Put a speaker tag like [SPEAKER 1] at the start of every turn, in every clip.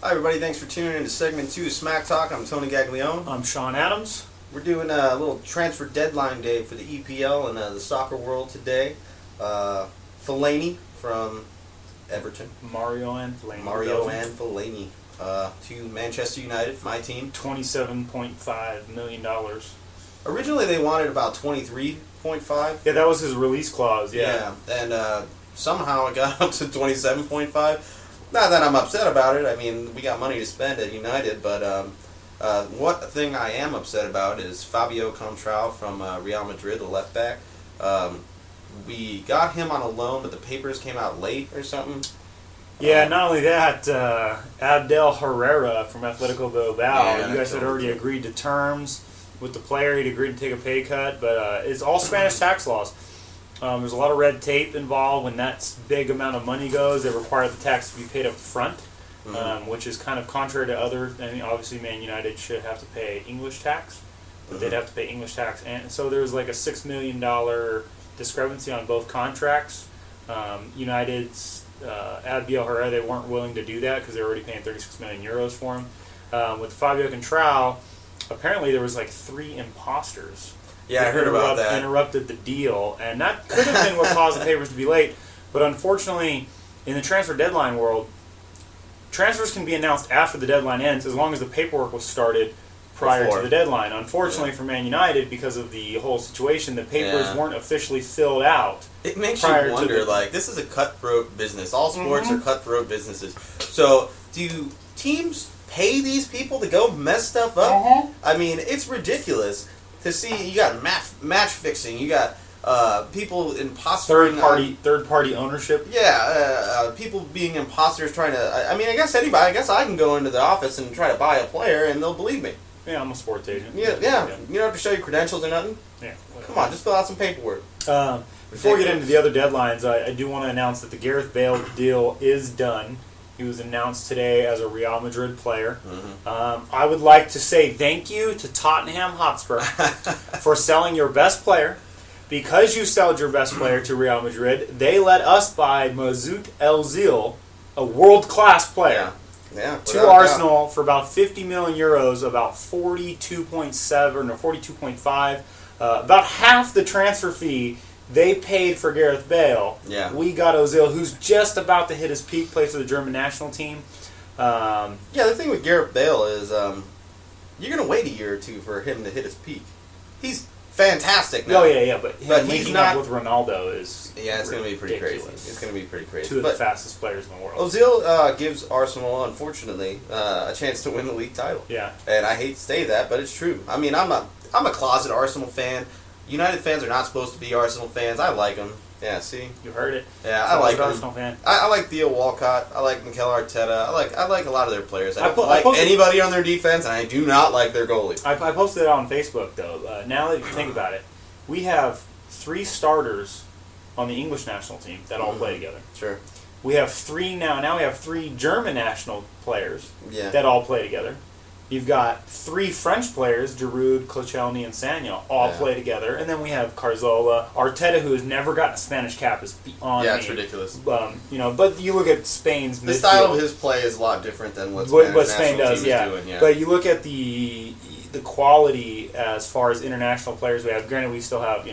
[SPEAKER 1] Hi everybody, thanks for tuning in to segment 2 of Smacktalk. I'm Tony Gaglione.
[SPEAKER 2] I'm Shawn Adams.
[SPEAKER 1] We're doing a little transfer deadline day for the EPL and the soccer world today. Fellaini from Everton.
[SPEAKER 2] Mario and Fellaini.
[SPEAKER 1] Fellaini to Manchester United, my team.
[SPEAKER 2] $27.5 million.
[SPEAKER 1] Originally they wanted about 23.5.
[SPEAKER 2] Yeah, that was his release clause,
[SPEAKER 1] Yeah, and somehow it got up to 27.5. Not that I'm upset about it. I mean, we got money to spend at United, but what thing I am upset about is Fabio Contral from Real Madrid, the left back. We got him on a loan, but the papers came out late or something.
[SPEAKER 2] Yeah, not only that, Abdel Herrera from Atletico Bilbao, you guys had already agreed to terms with the player. He'd agreed to take a pay cut, but it's all Spanish tax laws. There's a lot of red tape involved. When that big amount of money goes, they require the tax to be paid up front, which is kind of contrary to other. I mean, obviously, Man United should have to pay English tax, but they'd have to pay English tax, and so there's like a $6 million discrepancy on both contracts. United's Abdiel Herrera, they weren't willing to do that because they're already paying 36 million euros for him. With Fabio Contral, apparently there was like 3 imposters.
[SPEAKER 1] Yeah, I heard about that.
[SPEAKER 2] Interrupted the deal, and that could have been what caused the papers to be late. But unfortunately, in the transfer deadline world, transfers can be announced after the deadline ends as long as the paperwork was started prior to the deadline. Unfortunately for Man United, because of the whole situation, the papers weren't officially filled out.
[SPEAKER 1] It makes you wonder, like, this is a cutthroat business. All sports are cutthroat businesses. So, do teams pay these people to go mess stuff up? I mean, it's ridiculous. To see, you got match fixing, you got people impostering
[SPEAKER 2] third party ownership.
[SPEAKER 1] Yeah, people being imposters trying to. I mean, I guess anybody. I guess I can go into the office and try to buy a player, and they'll believe me.
[SPEAKER 2] Yeah, I'm a sports agent.
[SPEAKER 1] Yeah. You don't have to show your credentials or nothing.
[SPEAKER 2] Yeah.
[SPEAKER 1] Come on, just fill out some paperwork.
[SPEAKER 2] Before we get into the other deadlines, I do want to announce that the Gareth Bale deal is done. He was announced today as a Real Madrid player. I would like to say thank you to Tottenham Hotspur for selling your best player. Because you sold your best player to Real Madrid, they let us buy Mesut Ozil, a world-class player, to Arsenal for about 50 million euros, about 42.7 or 42.5, about half the transfer fee they paid for Gareth Bale.
[SPEAKER 1] Yeah.
[SPEAKER 2] We got Ozil, who's just about to hit his peak, plays for the German national team.
[SPEAKER 1] The thing with Gareth Bale is you're going to wait a year or two for him to hit his peak. He's fantastic now.
[SPEAKER 2] Oh, yeah, but
[SPEAKER 1] he's
[SPEAKER 2] not with Ronaldo is
[SPEAKER 1] it's going to be pretty crazy. It's going to be pretty crazy.
[SPEAKER 2] 2 of the fastest players in the world.
[SPEAKER 1] Ozil gives Arsenal, unfortunately, a chance to win the league title.
[SPEAKER 2] Yeah.
[SPEAKER 1] And I hate to say that, but it's true. I mean, I'm a closet Arsenal fan. United fans are not supposed to be Arsenal fans. I like them. Yeah, see?
[SPEAKER 2] You heard it.
[SPEAKER 1] Yeah, I like them.
[SPEAKER 2] Arsenal fan.
[SPEAKER 1] I like Theo Walcott. I like Mikel Arteta. I like a lot of their players. I don't like anybody on their defense, and I do not like their goalie.
[SPEAKER 2] I posted it on Facebook, though. Now that you think about it, we have 3 starters on the English national team that all play together.
[SPEAKER 1] Sure.
[SPEAKER 2] We have 3 now. Now we have 3 German national players that all play together. You've got 3 French players, Giroud, Koscielny, and Sagna, all play together. And then we have Carzola. Arteta, who has never gotten a Spanish cap, is beyond me.
[SPEAKER 1] It's ridiculous.
[SPEAKER 2] But you look at Spain's
[SPEAKER 1] the
[SPEAKER 2] midfield.
[SPEAKER 1] style of his play is a lot different than what
[SPEAKER 2] Spain does,
[SPEAKER 1] doing.
[SPEAKER 2] But you look at the quality as far as international players we have. Granted, we still have,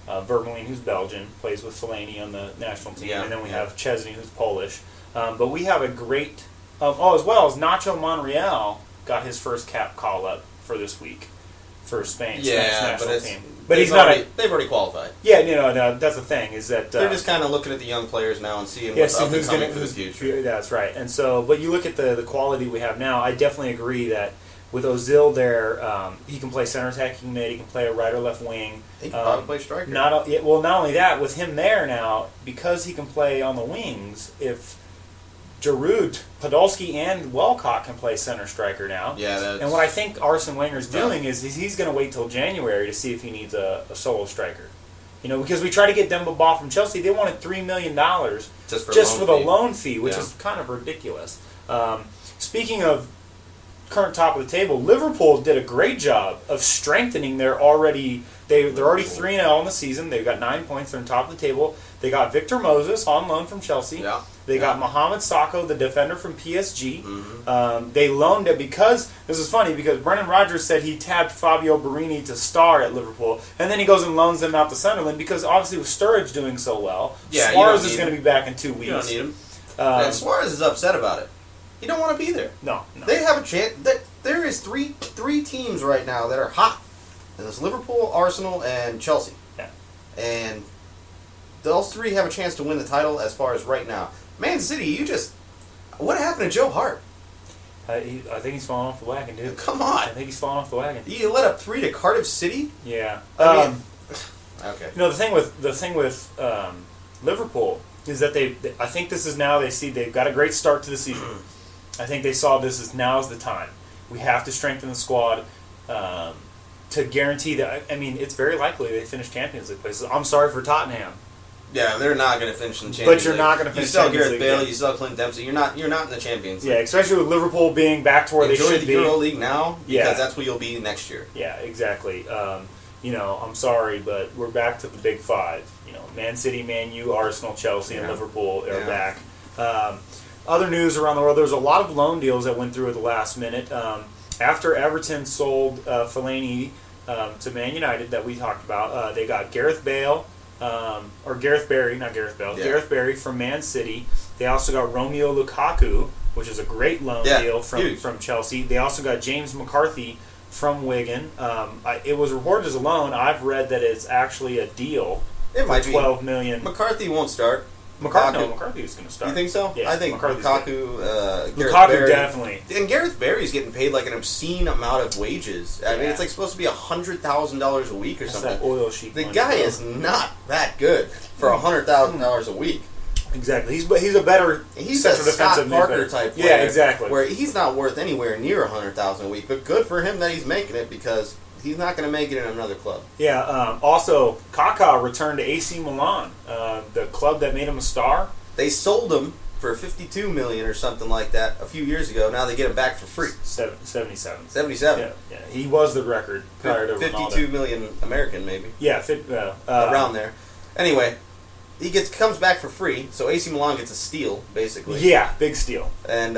[SPEAKER 2] Vermaelen, who's Belgian, plays with Fellaini on the national team. And then we have Chesney, who's Polish. But we have a great... as well as Nacho Monreal got his first cap call-up for this week for Spain's national team. But they've
[SPEAKER 1] already qualified.
[SPEAKER 2] Yeah, no, that's the thing, is that...
[SPEAKER 1] they're just kind of looking at the young players now and seeing what's up and coming for the future.
[SPEAKER 2] That's right. And so, but you look at the quality we have now, I definitely agree that with Ozil there, he can play center attacking mid, he can play a right or left wing.
[SPEAKER 1] He can probably play striker.
[SPEAKER 2] Not only that, with him there now, because he can play on the wings, if Giroud, Podolski, and Walcott can play center striker now. And what I think Arsene Wenger's doing is he's going to wait till January to see if he needs a solo striker. Because we tried to get Demba Ba from Chelsea, they wanted $3 million just for the loan fee, which is kind of ridiculous. Speaking of current top of the table. Liverpool did a great job of strengthening their already. They're already 3-0 in the season. They've got 9 points. They're on top of the table. They got Victor Moses on loan from Chelsea.
[SPEAKER 1] Yeah.
[SPEAKER 2] They got Mohamed Sakho, the defender from PSG.
[SPEAKER 1] Mm-hmm.
[SPEAKER 2] They loaned it because, this is funny, because Brendan Rodgers said he tapped Fabio Borini to star at Liverpool, and then he goes and loans them out to Sunderland because obviously with Sturridge doing so well, Suarez is going to be back in 2 weeks.
[SPEAKER 1] You don't need him. And Suarez is upset about it. He don't want to be there.
[SPEAKER 2] No.
[SPEAKER 1] They have a chance. There is three teams right now that are hot. And it's Liverpool, Arsenal, and Chelsea.
[SPEAKER 2] Yeah.
[SPEAKER 1] And those three have a chance to win the title as far as right now. Man City, what happened to Joe Hart?
[SPEAKER 2] I think he's falling off the wagon, dude.
[SPEAKER 1] Come on.
[SPEAKER 2] I think he's falling off the wagon.
[SPEAKER 1] You let up 3 to Cardiff City?
[SPEAKER 2] Yeah.
[SPEAKER 1] I mean, okay.
[SPEAKER 2] You know, the thing with Liverpool is that I think this is now they see they've got a great start to the season. I think they saw this as now's the time. We have to strengthen the squad to guarantee that. I mean, it's very likely they finish Champions League places. I'm sorry for Tottenham.
[SPEAKER 1] Yeah, they're not going to finish in the Champions League.
[SPEAKER 2] But you're not going to finish
[SPEAKER 1] You sell
[SPEAKER 2] Champions
[SPEAKER 1] Gareth
[SPEAKER 2] League.
[SPEAKER 1] Bale, you sell Clint Dempsey. You're not in the Champions League.
[SPEAKER 2] Yeah, especially with Liverpool being back to where they should
[SPEAKER 1] the
[SPEAKER 2] be.
[SPEAKER 1] Euro League now because
[SPEAKER 2] Yeah.
[SPEAKER 1] that's where you'll be next year.
[SPEAKER 2] Yeah, exactly. You know, I'm sorry, but we're back to the big five. You know, Man City, Man U, Arsenal, Chelsea, and Liverpool are back. Other news around the world, there's a lot of loan deals that went through at the last minute. After Everton sold Fellaini to Man United that we talked about, they got Gareth Bale, or Gareth Barry, not Gareth Bale, Gareth Barry from Man City. They also got Romeo Lukaku, which is a great loan deal from Chelsea. They also got James McCarthy from Wigan. It was reported as a loan. I've read that it's actually a deal.
[SPEAKER 1] It might
[SPEAKER 2] for
[SPEAKER 1] be.
[SPEAKER 2] $12 million.
[SPEAKER 1] McCarthy won't start.
[SPEAKER 2] McCarthy is going to start.
[SPEAKER 1] You think so?
[SPEAKER 2] Yeah,
[SPEAKER 1] I think Lukaku, Gareth
[SPEAKER 2] Lukaku
[SPEAKER 1] Barry,
[SPEAKER 2] definitely.
[SPEAKER 1] And Gareth Barry's getting paid like an obscene amount of wages. I mean, it's like supposed to be $100,000 a week or
[SPEAKER 2] That's
[SPEAKER 1] something.
[SPEAKER 2] that oil sheet
[SPEAKER 1] The
[SPEAKER 2] money,
[SPEAKER 1] guy
[SPEAKER 2] bro.
[SPEAKER 1] is not that good for $100,000 a week.
[SPEAKER 2] Exactly. He's a better
[SPEAKER 1] He's a
[SPEAKER 2] central
[SPEAKER 1] Scott
[SPEAKER 2] defensive
[SPEAKER 1] Parker
[SPEAKER 2] midfielder.
[SPEAKER 1] type player.
[SPEAKER 2] Yeah, exactly.
[SPEAKER 1] Where he's not worth anywhere near $100,000 a week, but good for him that he's making it because he's not going to make it in another club.
[SPEAKER 2] Yeah. Also, Kaká returned to AC Milan, the club that made him a star.
[SPEAKER 1] They sold him for $52 million or something like that a few years ago. Now they get him back for free.
[SPEAKER 2] 77.
[SPEAKER 1] 77.
[SPEAKER 2] Yeah. He was the record prior to Ronaldo.
[SPEAKER 1] 52 million American, maybe.
[SPEAKER 2] Yeah,
[SPEAKER 1] around there. Anyway, comes back for free, so AC Milan gets a steal, basically.
[SPEAKER 2] Yeah, big steal.
[SPEAKER 1] And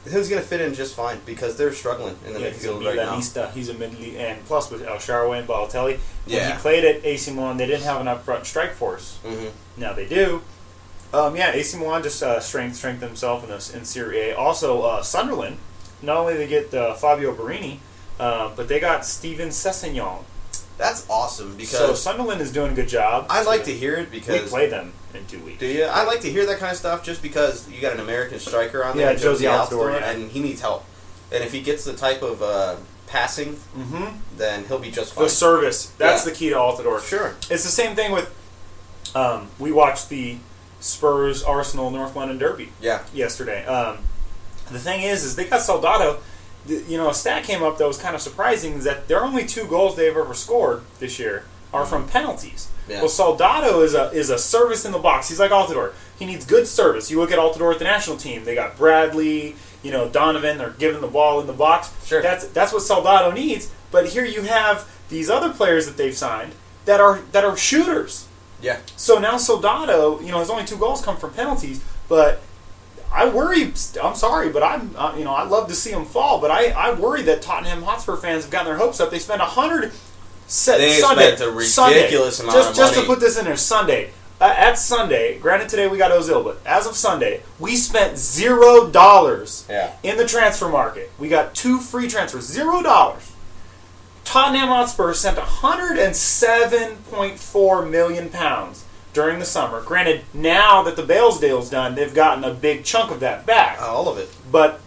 [SPEAKER 1] he's going to fit in just fine because they're struggling in the midfield right now.
[SPEAKER 2] He's a mid-league, and plus with El Shaarawy and Balotelli, when he played at AC Milan, they didn't have an up-front strike force. Mm-hmm. Now they do. AC Milan just strengthened himself in Serie A. Also, Sunderland, not only they get Fabio Borini, but they got Steven Sessegnon.
[SPEAKER 1] That's awesome because
[SPEAKER 2] so Sunderland is doing a good job.
[SPEAKER 1] I like to hear it because
[SPEAKER 2] we play them in 2 weeks.
[SPEAKER 1] Do you? I like to hear that kind of stuff just because you got an American striker on there,
[SPEAKER 2] Josie Altidore,
[SPEAKER 1] and he needs help. And if he gets the type of passing, then he'll be just fine.
[SPEAKER 2] The service, that's the key to Altidore.
[SPEAKER 1] Sure.
[SPEAKER 2] It's the same thing with, we watched the Spurs Arsenal North London Derby yesterday. The thing is they got Soldado. A stat came up that was kind of surprising is that their only 2 goals they've ever scored this year are from penalties. Yeah. Well, Soldado is a service in the box. He's like Altidore. He needs good service. You look at Altidore at the national team. They got Bradley, Donovan. They're giving the ball in the box.
[SPEAKER 1] Sure.
[SPEAKER 2] That's what Soldado needs. But here you have these other players that they've signed that are shooters.
[SPEAKER 1] Yeah.
[SPEAKER 2] So now Soldado, his only 2 goals come from penalties, but I worry. I'm sorry, but I love to see him fall, but I worry that Tottenham Hotspur fans have gotten their hopes up. They spent
[SPEAKER 1] They
[SPEAKER 2] Sunday,
[SPEAKER 1] spent a ridiculous amount of money.
[SPEAKER 2] Just to put this in there, Sunday. At Sunday, granted today we got Ozil, but as of Sunday, we spent $0 in the transfer market. We got 2 free transfers, $0. Tottenham Hotspur sent £107.4 million during the summer. Granted, now that the Bales deal's done, they've gotten a big chunk of that back.
[SPEAKER 1] All of it.
[SPEAKER 2] But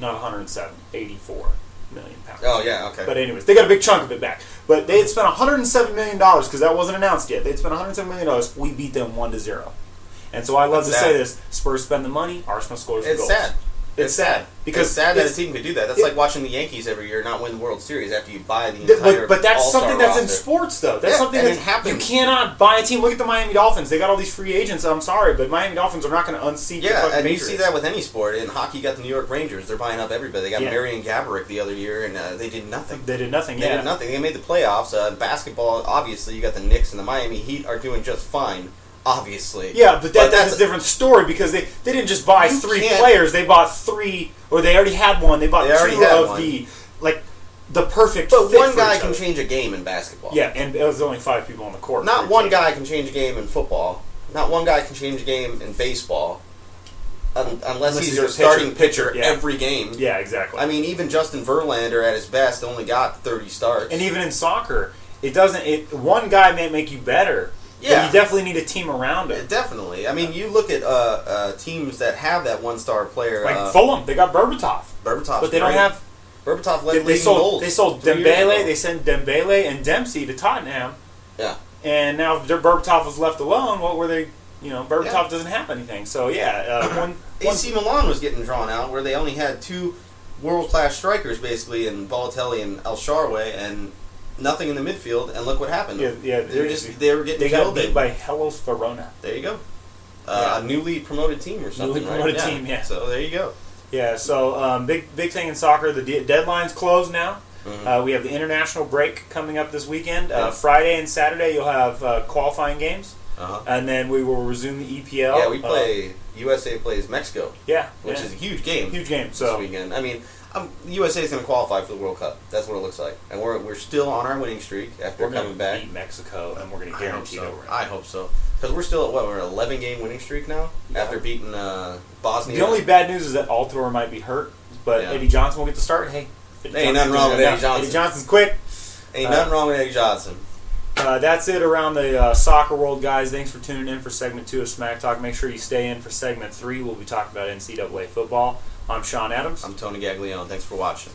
[SPEAKER 2] not 107, 84 million pounds.
[SPEAKER 1] Oh, yeah, okay.
[SPEAKER 2] But anyways, they got a big chunk of it back. But they had spent $107 million, because that wasn't announced yet. They'd spent $107 million. We beat them 1-0. And so I love to say this. Spurs spend the money, Arsenal scores the goals.
[SPEAKER 1] It's sad.
[SPEAKER 2] It's sad because
[SPEAKER 1] it's sad that a team could do that. That's like watching the Yankees every year not win the World Series after you buy the entire.
[SPEAKER 2] But that's
[SPEAKER 1] all-star
[SPEAKER 2] something that's in
[SPEAKER 1] roster.
[SPEAKER 2] sports, though. That's something that
[SPEAKER 1] happens.
[SPEAKER 2] You cannot buy a team. Look at the Miami Dolphins. They got all these free agents. I'm sorry, but Miami Dolphins are not going to unseat the fucking
[SPEAKER 1] and
[SPEAKER 2] Patriots.
[SPEAKER 1] you see that with any sport. In hockey, you got the New York Rangers. They're buying up everybody. They got Marion Gaborik the other year, and they did nothing.
[SPEAKER 2] They did nothing.
[SPEAKER 1] They did nothing. They made the playoffs. Basketball, obviously, you got the Knicks and the Miami Heat are doing just fine. Obviously.
[SPEAKER 2] Yeah, but that's a different story because they didn't just buy 3 players. They bought 3, or they already had one. They bought 2 of the perfect
[SPEAKER 1] But
[SPEAKER 2] fit
[SPEAKER 1] one
[SPEAKER 2] for
[SPEAKER 1] guy
[SPEAKER 2] each
[SPEAKER 1] can
[SPEAKER 2] other.
[SPEAKER 1] change a game in basketball.
[SPEAKER 2] Yeah, and it was only 5 people on the court.
[SPEAKER 1] Not one guy can change a game in football. Not one guy can change a game in baseball. Unless he's your starting pitcher every game.
[SPEAKER 2] Yeah, exactly.
[SPEAKER 1] I mean, even Justin Verlander at his best only got 30 starts.
[SPEAKER 2] And even in soccer, one guy may make you better.
[SPEAKER 1] Yeah.
[SPEAKER 2] But you definitely need a team around him.
[SPEAKER 1] Definitely. I mean, you look at teams that have that one-star player.
[SPEAKER 2] Like Fulham, they got Berbatov.
[SPEAKER 1] Berbatov's
[SPEAKER 2] But they don't have...
[SPEAKER 1] Berbatov led
[SPEAKER 2] They sold Dembele. They
[SPEAKER 1] sent
[SPEAKER 2] sent Dembele and Dempsey to Tottenham.
[SPEAKER 1] Yeah.
[SPEAKER 2] And now Berbatov was left alone. What were they... Berbatov doesn't have anything. So,
[SPEAKER 1] AC Milan was getting drawn out where they only had 2 world-class strikers, basically, in Balotelli and El Shaarawy, and nothing in the midfield, and look what happened.
[SPEAKER 2] Yeah,
[SPEAKER 1] they were getting killed.
[SPEAKER 2] They got beat by Hellas Verona.
[SPEAKER 1] There you go. A newly promoted team or something.
[SPEAKER 2] Newly promoted team, yeah.
[SPEAKER 1] So there you go.
[SPEAKER 2] Yeah, so big thing in soccer, the deadline's closed now.
[SPEAKER 1] Mm-hmm.
[SPEAKER 2] We have the international break coming up this weekend. Friday and Saturday you'll have qualifying games. And then we will resume the EPL.
[SPEAKER 1] Yeah, we play. USA plays Mexico. Which is a huge game.
[SPEAKER 2] Huge game.
[SPEAKER 1] This weekend. I mean, USA is going to qualify for the World Cup. That's what it looks like, and we're still on our winning streak after coming back.
[SPEAKER 2] We're going to beat Mexico, and we're going to guarantee that we're in.
[SPEAKER 1] I hope so, because we're still at we're an 11-game winning streak now after beating Bosnia.
[SPEAKER 2] The only bad news is that Altor might be hurt, but Eddie Johnson will get the start. Hey,
[SPEAKER 1] ain't nothing wrong with Eddie Johnson.
[SPEAKER 2] Eddie Johnson's quick.
[SPEAKER 1] Ain't nothing wrong with Eddie Johnson.
[SPEAKER 2] That's it around the soccer world, guys. Thanks for tuning in for segment 2 of Smack Talk. Make sure you stay in for segment 3. We'll be talking about NCAA football. I'm Shawn Adams.
[SPEAKER 1] I'm Tony Gaglione. Thanks for watching.